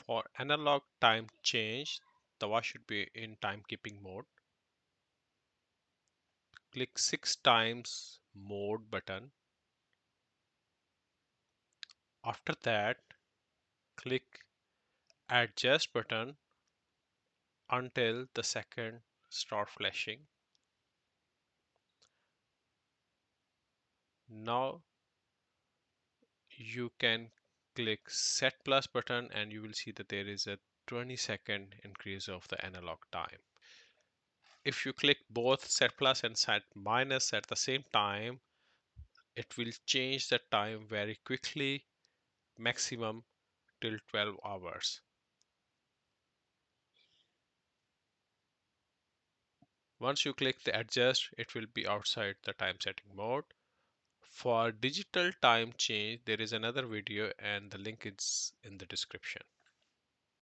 For analog time change, the watch should be in timekeeping mode. Click 6 times mode button. After that, click adjust button until the second start flashing. Now you can click set plus button and you will see that there is a 20-second increase of the analog time. If you click both set plus and set minus at the same time, it will change the time very quickly, maximum till 12 hours. Once you click the adjust, it will be outside the time setting mode. For digital time change, there is another video and the link is in the description.